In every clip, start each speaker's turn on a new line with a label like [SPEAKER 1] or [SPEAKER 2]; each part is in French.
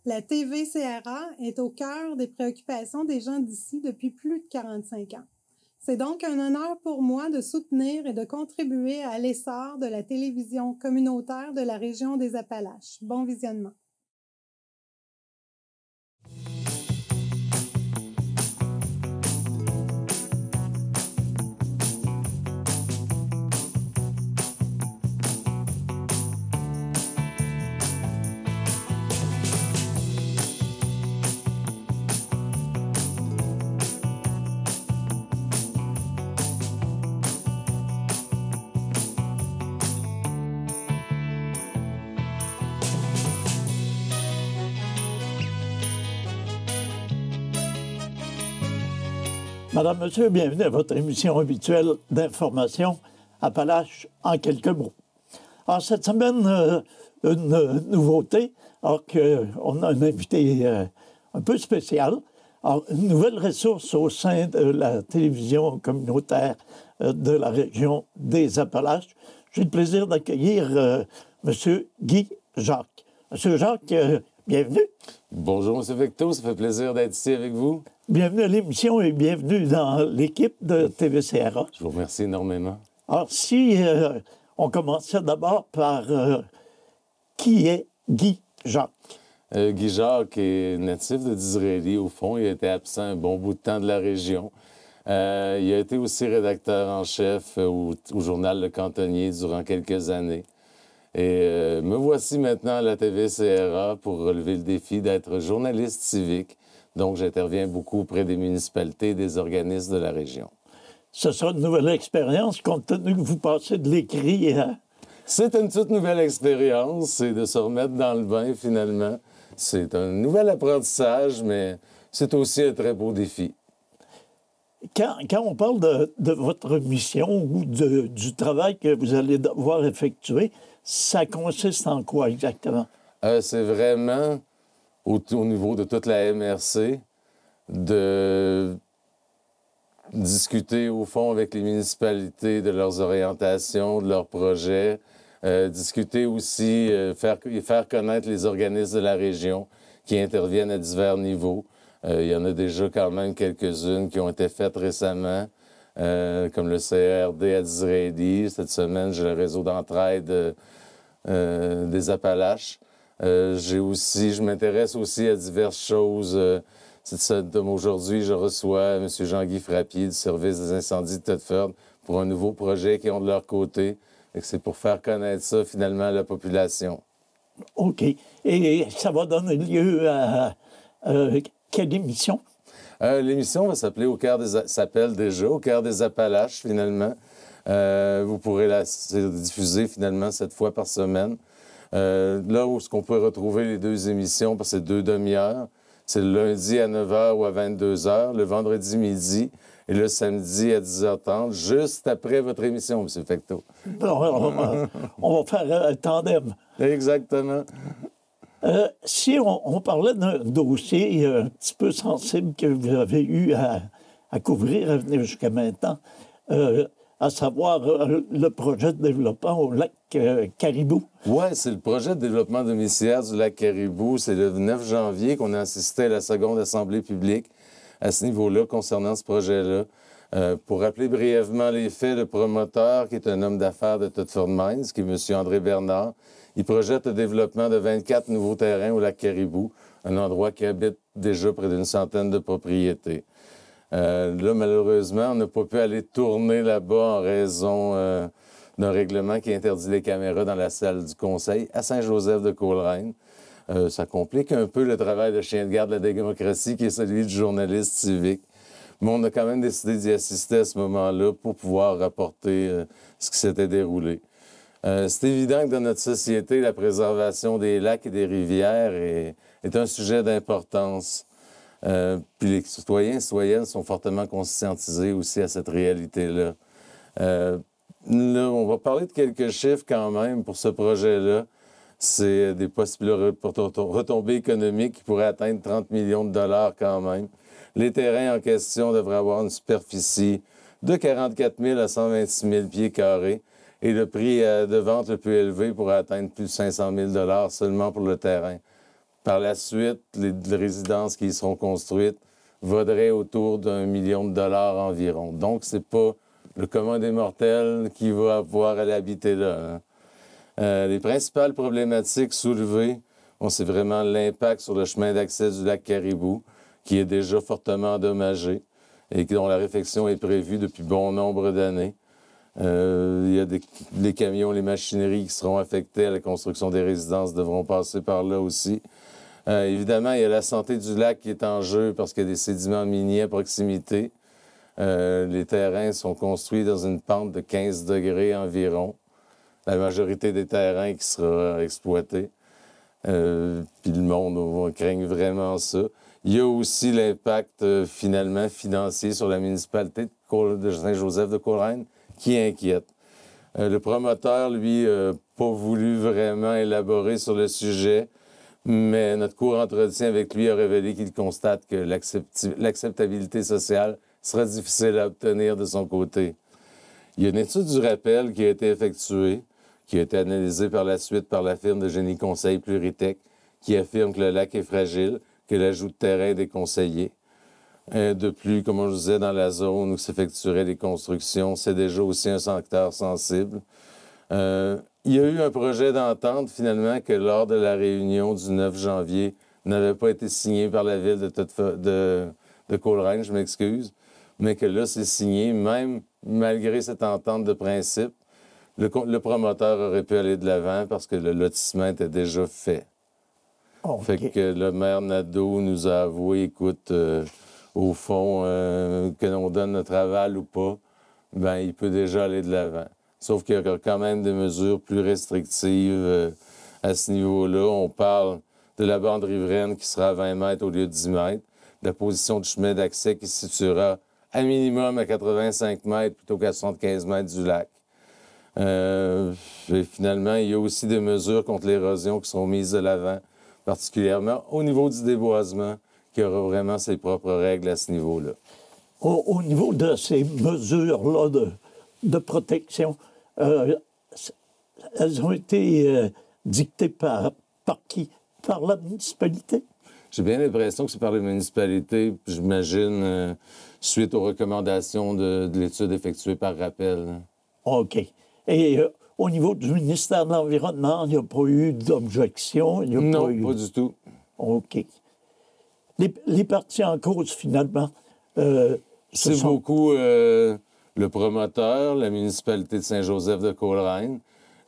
[SPEAKER 1] La TVCRA est au cœur des préoccupations des gens d'ici depuis plus de 45 ans. C'est donc un honneur pour moi de soutenir et de contribuer à l'essor de la télévision communautaire de la région des Appalaches. Bon visionnement.
[SPEAKER 2] Madame, Monsieur, bienvenue à votre émission habituelle d'information Appalaches en quelques mots. Alors, cette semaine, une nouveauté, alors qu'on a un invité un peu spécial. Alors, une nouvelle ressource au sein de la télévision communautaire de la région des Appalaches. J'ai le plaisir d'accueillir Monsieur Guy Jacques. Monsieur Jacques, bienvenue.
[SPEAKER 3] Bonjour, M. Vecteau, ça fait plaisir d'être ici avec vous.
[SPEAKER 2] Bienvenue à l'émission et bienvenue dans l'équipe de TVCRA.
[SPEAKER 3] Je vous remercie énormément.
[SPEAKER 2] Alors, si on commençait d'abord par qui est Guy Jacques?
[SPEAKER 3] Guy Jacques est natif de Disraeli, au fond. Il a été absent un bon bout de temps de la région. Il a été aussi rédacteur en chef au journal Le Cantonnier durant quelques années. Et me voici maintenant à la TVCRA pour relever le défi d'être journaliste civique. Donc, j'interviens beaucoup auprès des municipalités et des organismes de la région.
[SPEAKER 2] Ce sera une nouvelle expérience, compte tenu que vous passez de l'écrit à...
[SPEAKER 3] C'est une toute nouvelle expérience, c'est de se remettre dans le bain, finalement. C'est un nouvel apprentissage, mais c'est aussi un très beau défi.
[SPEAKER 2] Quand on parle de votre mission ou du travail que vous allez devoir effectuer, ça consiste en quoi exactement?
[SPEAKER 3] C'est vraiment... Au niveau de toute la MRC, de discuter au fond avec les municipalités de leurs orientations, de leurs projets, discuter aussi, faire connaître les organismes de la région qui interviennent à divers niveaux. Il y en a déjà quand même quelques-unes qui ont été faites récemment, comme le CRD à Disraeli. Cette semaine, j'ai le réseau d'entraide des Appalaches. Je m'intéresse aussi à diverses choses. Aujourd'hui, je reçois M. Jean-Guy Frappier du service des incendies de Thetford pour un nouveau projet qu'ils ont de leur côté. C'est pour faire connaître ça, finalement, à la population.
[SPEAKER 2] OK. Et ça va donner lieu à quelle émission?
[SPEAKER 3] L'émission va s'appelle déjà Au cœur des Appalaches, finalement. Vous pourrez la diffuser, finalement, 7 fois par semaine. Là où on peut retrouver les deux émissions, parce que c'est 2 demi-heures, c'est le lundi à 9h ou à 22h, le vendredi midi et le samedi à 10h30, juste après votre émission, M. Fecteau.
[SPEAKER 2] On va faire un tandem.
[SPEAKER 3] Exactement.
[SPEAKER 2] Si on parlait d'un dossier un petit peu sensible que vous avez eu à couvrir, à venir jusqu'à maintenant, à savoir le projet de développement au lac Caribou.
[SPEAKER 3] Oui, c'est le projet de développement domiciliaire du lac Caribou. C'est le 9 janvier qu'on a assisté à la seconde assemblée publique à ce niveau-là, concernant ce projet-là. Pour rappeler brièvement les faits, le promoteur, qui est un homme d'affaires de Thetford Mines, qui est M. André Bernard, il projette le développement de 24 nouveaux terrains au lac Caribou, un endroit qui habite déjà près d'une centaine de propriétés. Là, malheureusement, on n'a pas pu aller tourner là-bas en raison d'un règlement qui interdit les caméras dans la salle du conseil à Saint-Joseph-de-Coleraine. Ça complique un peu le travail de chien de garde de la démocratie qui est celui du journaliste civique. Mais on a quand même décidé d'y assister à ce moment-là pour pouvoir rapporter ce qui s'était déroulé. C'est évident que dans notre société, la préservation des lacs et des rivières est un sujet d'importance. Puis les citoyens et citoyennes sont fortement conscientisés aussi à cette réalité-là. Là, on va parler de quelques chiffres quand même pour ce projet-là. C'est des possibles retombées économiques qui pourraient atteindre 30 millions de dollars quand même. Les terrains en question devraient avoir une superficie de 44 000 à 126 000 pieds carrés et le prix de vente le plus élevé pourrait atteindre plus de 500 000 dollars seulement pour le terrain. Par la suite, les résidences qui y seront construites vaudraient autour d'1 million de dollars environ. Donc, c'est pas le commun des mortels qui va pouvoir aller habiter là. Les principales problématiques soulevées, c'est vraiment l'impact sur le chemin d'accès du lac Caribou, qui est déjà fortement endommagé et dont la réfection est prévue depuis bon nombre d'années. Il y a les camions, les machineries qui seront affectés à la construction des résidences devront passer par là aussi. Évidemment, il y a la santé du lac qui est en jeu parce qu'il y a des sédiments miniers à proximité. Les terrains sont construits dans une pente de 15 degrés environ. La majorité des terrains qui sera exploité. Puis le monde craigne vraiment ça. Il y a aussi l'impact finalement financier sur la municipalité de Saint-Joseph-de-Coleraine qui inquiète. Le promoteur, lui, n'a pas voulu vraiment élaborer sur le sujet, mais notre court entretien avec lui a révélé qu'il constate que l'acceptabilité sociale sera difficile à obtenir de son côté. Il y a une étude du rappel qui a été effectuée, qui a été analysée par la suite par la firme de génie conseil Pluritech, qui affirme que le lac est fragile, que l'ajout de terrain est déconseillé. De plus, comme on disait, dans la zone où s'effectueraient les constructions, c'est déjà aussi un secteur sensible. Il y a eu un projet d'entente, finalement, que lors de la réunion du 9 janvier, n'avait pas été signé par la ville de Coleraine, je m'excuse, mais que là, c'est signé, même malgré cette entente de principe. Le promoteur aurait pu aller de l'avant parce que le lotissement était déjà fait. Okay. Fait que le maire Nadeau nous a avoué, écoute, au fond, que l'on donne notre aval ou pas, ben il peut déjà aller de l'avant. Sauf qu'il y a quand même des mesures plus restrictives à ce niveau-là. On parle de la bande riveraine qui sera à 20 mètres au lieu de 10 mètres, de la position du chemin d'accès qui se situera à minimum à 85 mètres plutôt qu'à 75 mètres du lac. Et finalement, il y a aussi des mesures contre l'érosion qui sont mises de l'avant, particulièrement au niveau du déboisement, qui aura vraiment ses propres règles à ce niveau-là.
[SPEAKER 2] Au niveau de ces mesures-là de protection, elles ont été dictées par qui? Par la municipalité?
[SPEAKER 3] J'ai bien l'impression que c'est par la municipalité, j'imagine, suite aux recommandations de l'étude effectuée par rappel.
[SPEAKER 2] OK. Et au niveau du ministère de l'Environnement, il n'y a pas eu d'objection?
[SPEAKER 3] Non, pas du tout.
[SPEAKER 2] OK. Les parties en cause, finalement,
[SPEAKER 3] c'est beaucoup le promoteur, la municipalité de Saint-Joseph-de-Coleraine,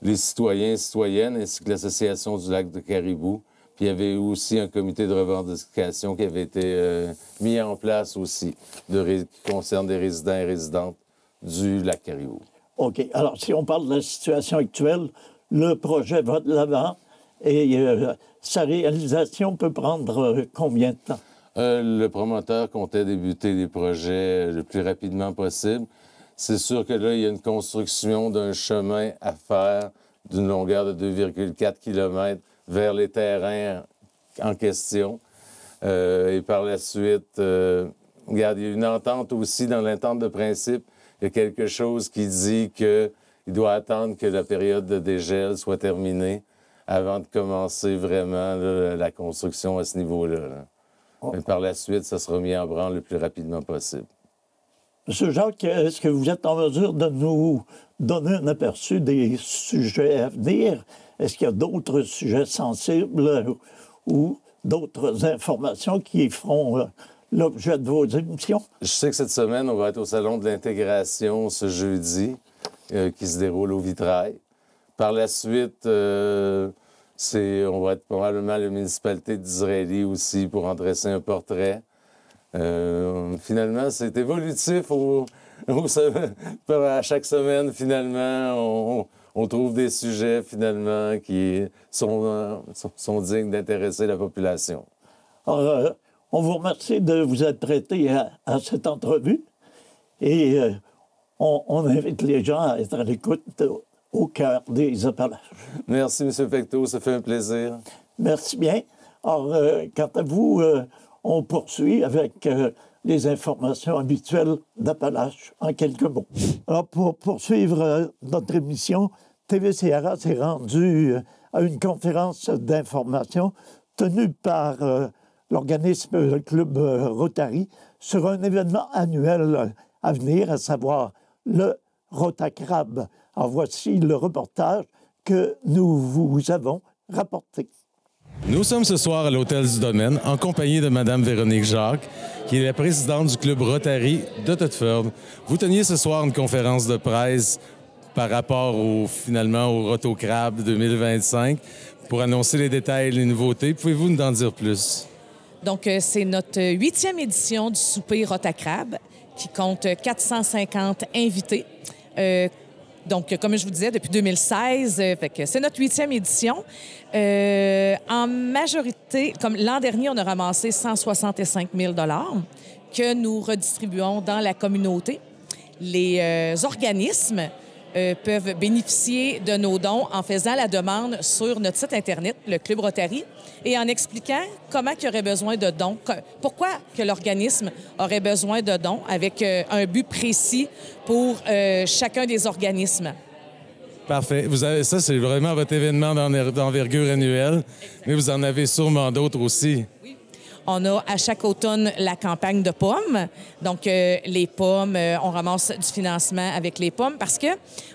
[SPEAKER 3] les citoyens et citoyennes, ainsi que l'Association du lac de Caribou. Puis il y avait aussi un comité de revendication qui avait été mis en place aussi, qui concerne des résidents et résidentes du lac Caribou.
[SPEAKER 2] OK. Alors, si on parle de la situation actuelle, le projet va de l'avant et sa réalisation peut prendre combien de temps?
[SPEAKER 3] Le promoteur comptait débuter les projets le plus rapidement possible. C'est sûr que là, il y a une construction d'un chemin à faire d'une longueur de 2,4 km vers les terrains en question. Et par la suite, regarde, il y a une entente aussi dans l'entente de principe. Il y a quelque chose qui dit qu'il doit attendre que la période de dégel soit terminée avant de commencer vraiment là, la construction à ce niveau-là. Là. Oh. Et par la suite, ça sera mis en branle le plus rapidement possible.
[SPEAKER 2] M. Jacques, est-ce que vous êtes en mesure de nous donner un aperçu des sujets à venir? Est-ce qu'il y a d'autres sujets sensibles ou d'autres informations qui feront l'objet de vos émissions?
[SPEAKER 3] Je sais que cette semaine, on va être au Salon de l'intégration ce jeudi, qui se déroule au Vitrail. Par la suite, on va être probablement la municipalité d'Israëli aussi pour en dresser un portrait. Finalement, c'est évolutif. À chaque semaine, finalement, on trouve des sujets, finalement, qui sont dignes d'intéresser la population.
[SPEAKER 2] Alors, on vous remercie de vous être prêté à cette entrevue et on invite les gens à être à l'écoute au cœur des Appalaches.
[SPEAKER 3] Merci, M. Pecteau, ça fait un plaisir.
[SPEAKER 2] Merci bien. Alors, quant à vous, on poursuit avec les informations habituelles d'Appalaches en quelques mots. Alors, pour poursuivre notre émission, TV-CRA s'est rendu à une conférence d'information tenu par l'organisme Club Rotary sur un événement annuel à venir, à savoir le Rotacrab. Alors voici le reportage que nous vous avons rapporté.
[SPEAKER 3] Nous sommes ce soir à l'Hôtel du Domaine en compagnie de Mme Véronique Jacques, qui est la présidente du Club Rotary de Thetford. Vous teniez ce soir une conférence de presse par rapport finalement au Rotocrab 2025 pour annoncer les détails et les nouveautés. Pouvez-vous nous en dire plus?
[SPEAKER 4] Donc, c'est notre 8e édition du souper Rotacrab qui compte 450 invités. Donc, comme je vous disais, depuis 2016, c'est notre 8e édition. En majorité, comme l'an dernier, on a ramassé 165 000 $ que nous redistribuons dans la communauté. Les organismes peuvent bénéficier de nos dons en faisant la demande sur notre site Internet, le Club Rotary, et en expliquant comment il y aurait besoin de dons, pourquoi que l'organisme aurait besoin de dons avec un but précis pour chacun des organismes.
[SPEAKER 3] Parfait. Ça, c'est vraiment votre événement d'envergure annuelle, mais vous en avez sûrement d'autres aussi.
[SPEAKER 4] Oui. On a à chaque automne la campagne de pommes. Donc, les pommes, on ramasse du financement avec les pommes parce que,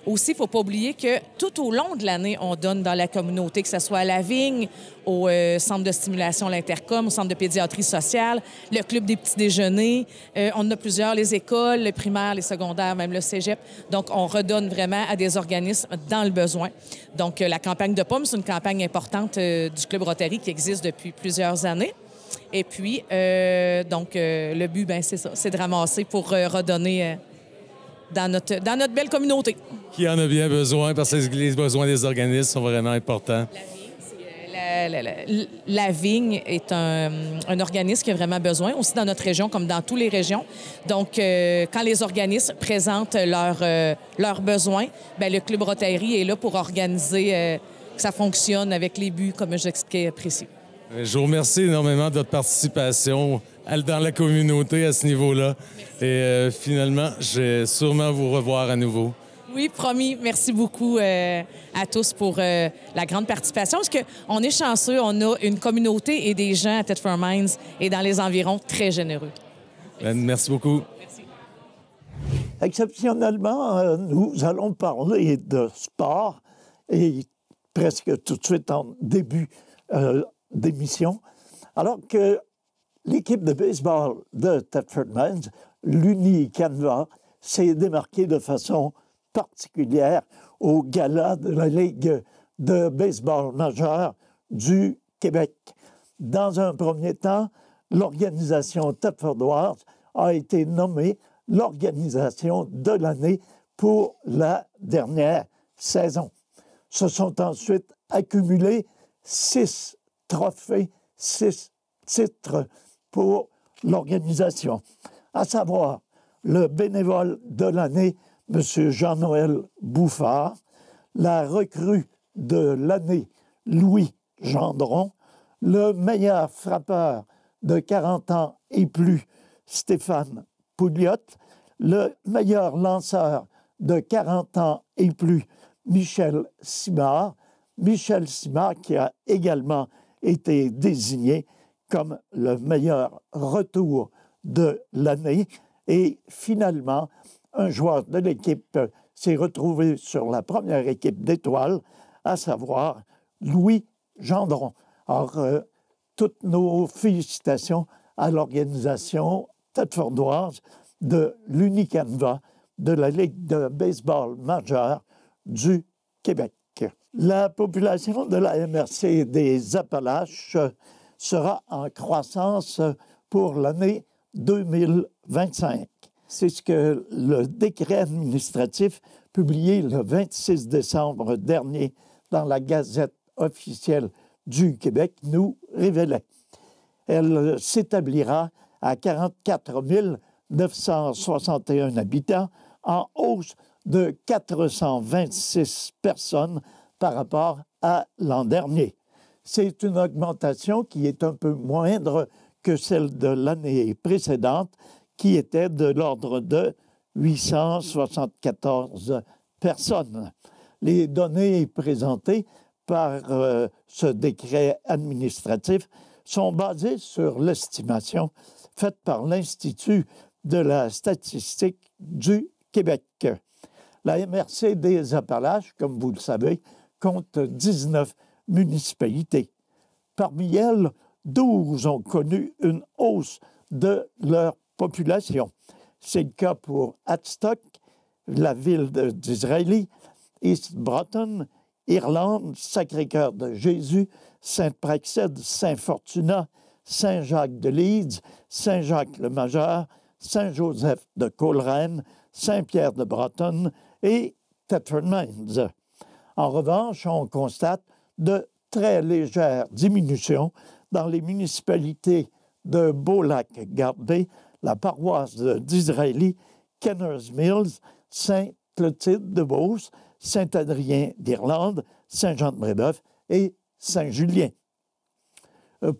[SPEAKER 4] aussi, il ne faut pas oublier que tout au long de l'année, on donne dans la communauté, que ce soit à la vigne, au centre de stimulation, l'Intercom, au centre de pédiatrie sociale, le club des petits déjeuners. On en a plusieurs, les écoles, les primaires, les secondaires, même le cégep. Donc, on redonne vraiment à des organismes dans le besoin. Donc, la campagne de pommes, c'est une campagne importante du Club Rotary qui existe depuis plusieurs années. Et puis, le but, c'est ça, c'est de ramasser pour redonner dans notre belle communauté.
[SPEAKER 3] Qui en a bien besoin, parce que les besoins des organismes sont vraiment importants.
[SPEAKER 4] La vigne est un organisme qui a vraiment besoin, aussi dans notre région, comme dans toutes les régions. Donc, quand les organismes présentent leurs besoins, le Club Rotary est là pour organiser que ça fonctionne avec les buts, comme j'expliquais précis.
[SPEAKER 3] Je vous remercie énormément de votre participation dans la communauté à ce niveau-là. Et finalement, je vais sûrement vous revoir à nouveau.
[SPEAKER 4] Oui, promis. Merci beaucoup à tous pour la grande participation. Parce qu'on est chanceux, on a une communauté et des gens à Thetford Mines et dans les environs très généreux.
[SPEAKER 3] Merci beaucoup.
[SPEAKER 4] Merci.
[SPEAKER 2] Exceptionnellement, nous allons parler de sport et presque tout de suite en début d'émission, alors que l'équipe de baseball de Thetford Mines, l'Uni-Canva, s'est démarquée de façon particulière au gala de la Ligue de baseball majeure du Québec. Dans un premier temps, l'organisation Thetfordoise a été nommée l'organisation de l'année pour la dernière saison. Se sont ensuite accumulés 6 trophées, 6 titres pour l'organisation, à savoir le bénévole de l'année, M. Jean-Noël Bouffard, la recrue de l'année, Louis Gendron, le meilleur frappeur de 40 ans et plus, Stéphane Pouliot, le meilleur lanceur de 40 ans et plus, Michel Simard, qui a également été désigné comme le meilleur retour de l'année. Et finalement, un joueur de l'équipe s'est retrouvé sur la première équipe d'étoiles, à savoir Louis Gendron. Alors, toutes nos félicitations à l'organisation thetfordoise de l'Uni-Canva de la Ligue de baseball majeure du Québec. La population de la MRC des Appalaches sera en croissance pour l'année 2025. C'est ce que le décret administratif publié le 26 décembre dernier dans la Gazette officielle du Québec nous révélait. Elle s'établira à 44 961 habitants, en hausse de 426 personnes par rapport à l'an dernier. C'est une augmentation qui est un peu moindre que celle de l'année précédente, qui était de l'ordre de 874 personnes. Les données présentées par ce décret administratif sont basées sur l'estimation faite par l'Institut de la statistique du Québec. La MRC des Appalaches, comme vous le savez, compte 19 municipalités. Parmi elles, 12 ont connu une hausse de leur population. C'est le cas pour Hadstock, la ville d'Israëli, East Broughton, Irlande, Sacré-Cœur de Jésus, Sainte-Praxède, Saint-Fortuna, Saint-Jacques-de-Leeds, Saint-Jacques-le-Majeur, Saint-Joseph de Coleraine, Saint-Pierre de Broughton et Thetford Mines. En revanche, on constate de très légères diminutions dans les municipalités de Beau-Lac-Gardé, la paroisse d'Israëli, Kenners Mills, Sainte-Clotilde-de-Beauce, Saint-Adrien d'Irlande, Saint-Jean-de-Brébeuf et Saint-Julien.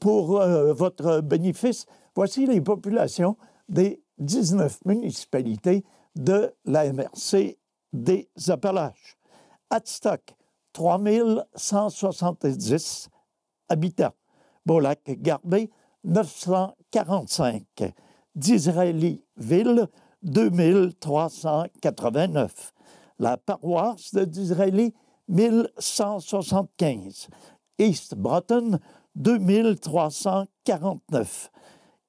[SPEAKER 2] Pour votre bénéfice, voici les populations des 19 municipalités de la MRC des Appalaches. Hadstock, 3 170 habitants. Beau-Lac-Gardé, 945. D'Israëli-Ville, 2389. La paroisse d'Israëli, 1175. East Broughton, 2349.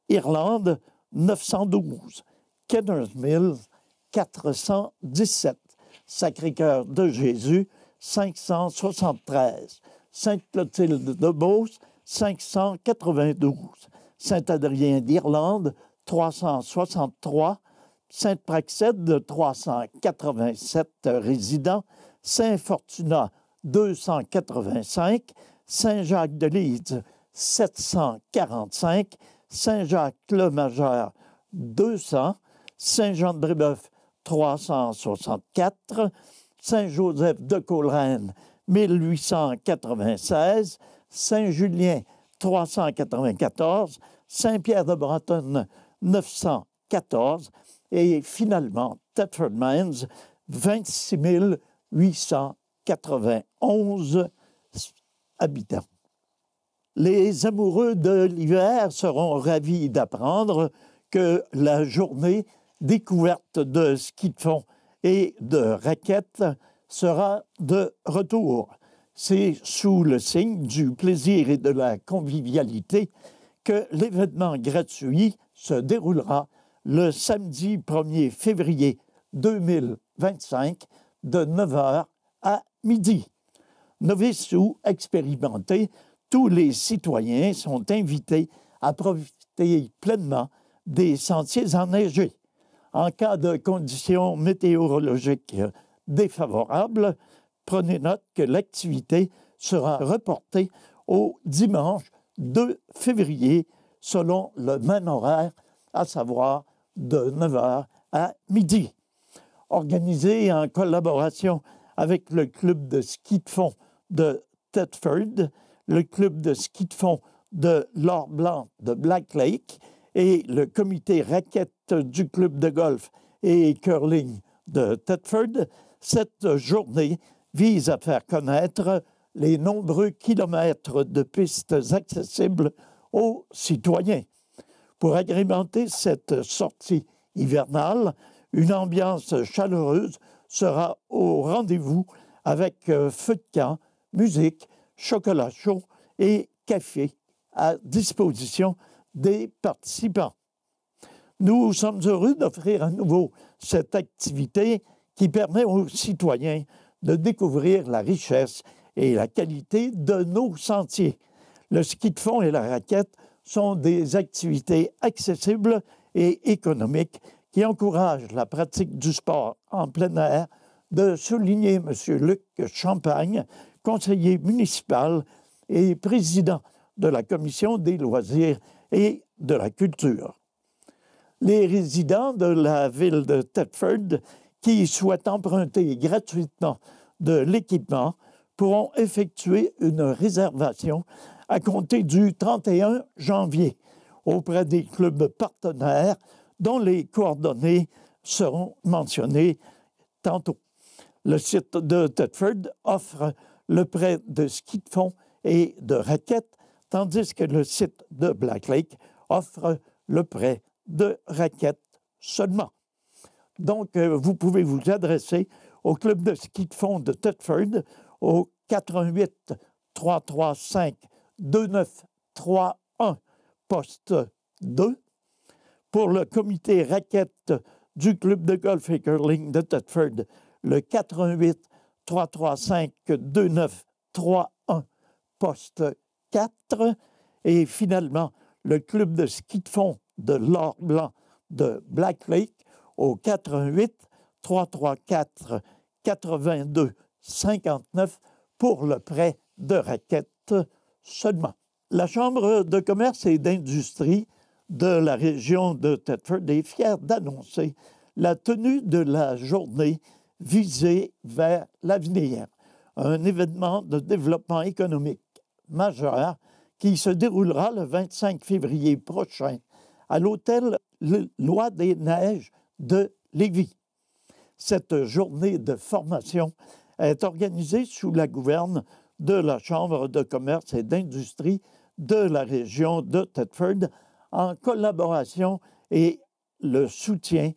[SPEAKER 2] Irlande, 912. Kenners Mills, 417. Sacré-Cœur de Jésus, 573. Sainte-Clotilde-de-Beauce, 592. Saint-Adrien d'Irlande, 363. Sainte-Praxède, 387 résidents. Saint-Fortuna, 285. Saint-Jacques-de-Leeds, 745. Saint-Jacques-le-Majeur, 200. Saint-Jean-de-Brébeuf, 364. Saint-Joseph de Coleraine, 1896. Saint-Julien, 394. Saint-Pierre de Broughton, 914. Et finalement, Thetford Mines, 26 891 habitants. Les amoureux de l'hiver seront ravis d'apprendre que la journée découverte de ski de fond et de raquettes sera de retour. C'est sous le signe du plaisir et de la convivialité que l'événement gratuit se déroulera le samedi 1er février 2025 de 9h à midi. Novices ou expérimentés, tous les citoyens sont invités à profiter pleinement des sentiers enneigés. En cas de conditions météorologiques défavorables, prenez note que l'activité sera reportée au dimanche 2 février selon le même horaire, à savoir de 9h à midi. Organisé en collaboration avec le club de ski de fond de Thetford, le club de ski de fond de l'Or-Blanc de Black Lake et le comité raquette du club de golf et curling de Thetford, cette journée vise à faire connaître les nombreux kilomètres de pistes accessibles aux citoyens. Pour agrémenter cette sortie hivernale, une ambiance chaleureuse sera au rendez-vous avec feu de camp, musique, chocolat chaud et café à disposition des participants. Nous sommes heureux d'offrir à nouveau cette activité qui permet aux citoyens de découvrir la richesse et la qualité de nos sentiers. Le ski de fond et la raquette sont des activités accessibles et économiques qui encouragent la pratique du sport en plein air, de souligner M. Luc Champagne, conseiller municipal et président de la Commission des loisirs et de la culture. Les résidents de la ville de Thetford qui souhaitent emprunter gratuitement de l'équipement pourront effectuer une réservation à compter du 31 janvier auprès des clubs partenaires dont les coordonnées seront mentionnées tantôt. Le site de Thetford offre le prêt de ski de fond et de raquettes, tandis que le site de Black Lake offre le prêt de raquettes seulement. Donc, vous pouvez vous adresser au club de ski de fond de Thetford au 88 335 2931 poste 2. Pour le comité raquette du club de golf et curling de Thetford, le 88 335 2931 poste 4. Et finalement, le club de ski de fond de l'Or-Blanc de Black Lake au 88 334 82 59 pour le prêt de raquettes seulement. La Chambre de commerce et d'industrie de la région de Thetford est fière d'annoncer la tenue de la journée visée vers l'avenir, un événement de développement économique majeur qui se déroulera le 25 février prochain à l'hôtel Loi des Neiges de Lévis. Cette journée de formation est organisée sous la gouverne de la Chambre de commerce et d'industrie de la région de Thetford en collaboration et le soutien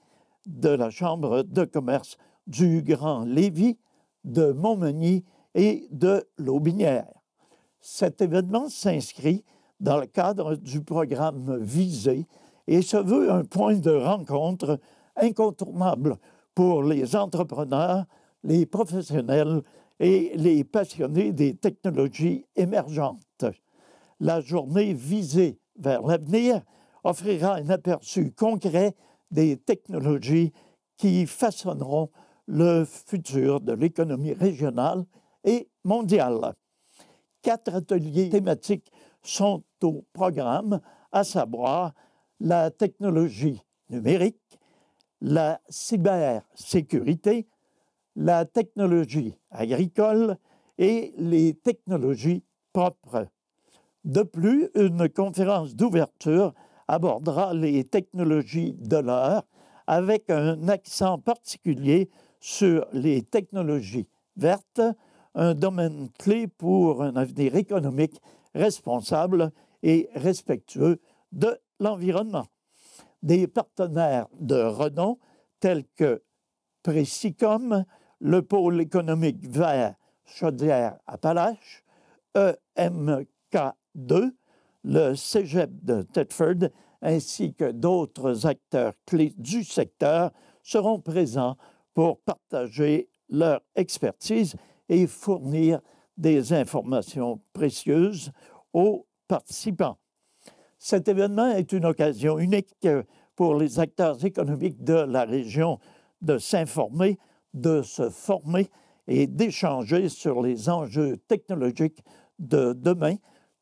[SPEAKER 2] de la Chambre de commerce du Grand Lévis, de Montmagny et de Lotbinière. Cet événement s'inscrit dans le cadre du programme Visé et se veut un point de rencontre incontournable pour les entrepreneurs, les professionnels et les passionnés des technologies émergentes. La journée Visée vers l'avenir offrira un aperçu concret des technologies qui façonneront le futur de l'économie régionale et mondiale. 4 ateliers thématiques sont au programme, à savoir la technologie numérique, la cybersécurité, la technologie agricole et les technologies propres. De plus, une conférence d'ouverture abordera les technologies de l'heure avec un accent particulier sur les technologies vertes, un domaine clé pour un avenir économique responsable et respectueux de l'environnement. Des partenaires de renom tels que Précicom, le pôle économique vert Chaudière-Appalaches, EMK2, le Cégep de Thetford, ainsi que d'autres acteurs clés du secteur seront présents pour partager leur expertise et fournir des informations précieuses aux participants. Cet événement est une occasion unique pour les acteurs économiques de la région de s'informer, de se former et d'échanger sur les enjeux technologiques de demain,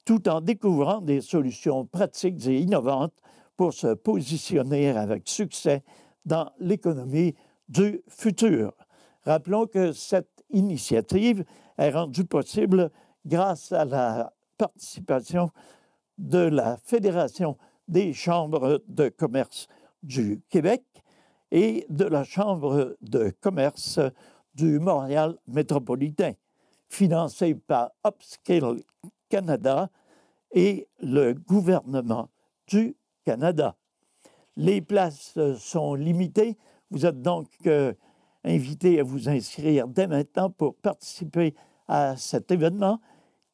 [SPEAKER 2] tout en découvrant des solutions pratiques et innovantes pour se positionner avec succès dans l'économie du futur. Rappelons que cette initiative est rendue possible grâce à la participation de la Fédération des chambres de commerce du Québec et de la Chambre de commerce du Montréal métropolitain, financée par Upscale Canada et le gouvernement du Canada. Les places sont limitées. Vous êtes donc invités à vous inscrire dès maintenant pour participer à cet événement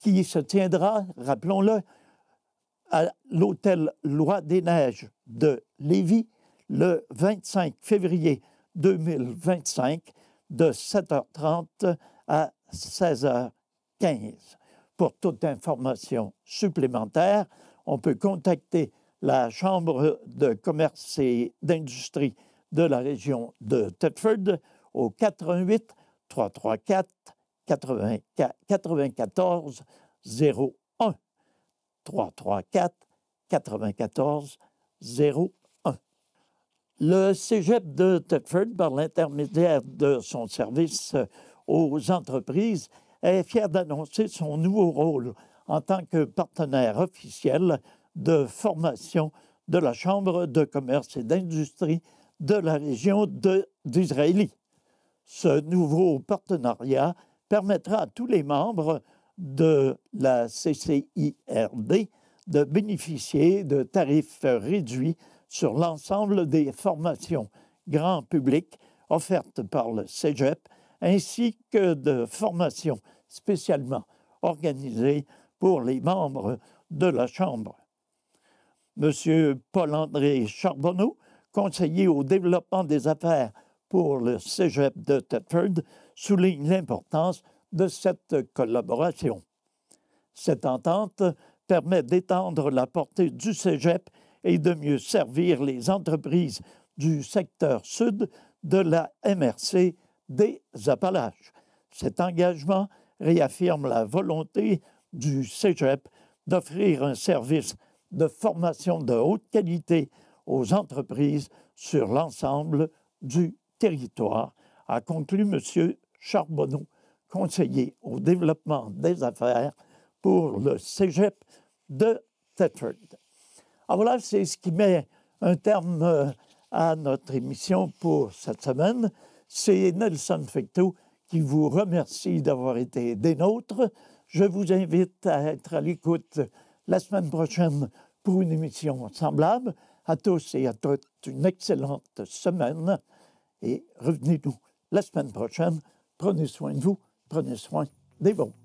[SPEAKER 2] qui se tiendra, rappelons-le, à l'hôtel Loi des Neiges de Lévis le 25 février 2025 de 7h30 à 16h15. Pour toute information supplémentaire, on peut contacter la Chambre de commerce et d'industrie de la région de Thetford au 88 334 94 01. 334 94 01. Le Cégep de Thetford, par l'intermédiaire de son service aux entreprises, est fier d'annoncer son nouveau rôle en tant que partenaire officiel de formation de la Chambre de commerce et d'industrie de la région d'Israélie. Ce nouveau partenariat permettra à tous les membres de la CCIRD de bénéficier de tarifs réduits sur l'ensemble des formations grand public offertes par le Cégep, ainsi que de formations spécialement organisées pour les membres de la Chambre. M. Paul-André Charbonneau, conseiller au développement des affaires pour le Cégep de Thetford, souligne l'importance de cette collaboration. Cette entente permet d'étendre la portée du Cégep et de mieux servir les entreprises du secteur sud de la MRC des Appalaches. Cet engagement réaffirme la volonté du Cégep d'offrir un service de formation de haute qualité aux entreprises sur l'ensemble du territoire, a conclu M. Charbonneau, conseiller au développement des affaires pour le Cégep de Thetford. Alors voilà, c'est ce qui met un terme à notre émission pour cette semaine. C'est Nelson Fecteau qui vous remercie d'avoir été des nôtres. Je vous invite à être à l'écoute la semaine prochaine pour une émission semblable. À tous et à toutes, une excellente semaine et revenez-nous la semaine prochaine. Prenez soin de vous, prenez soin des vôtres.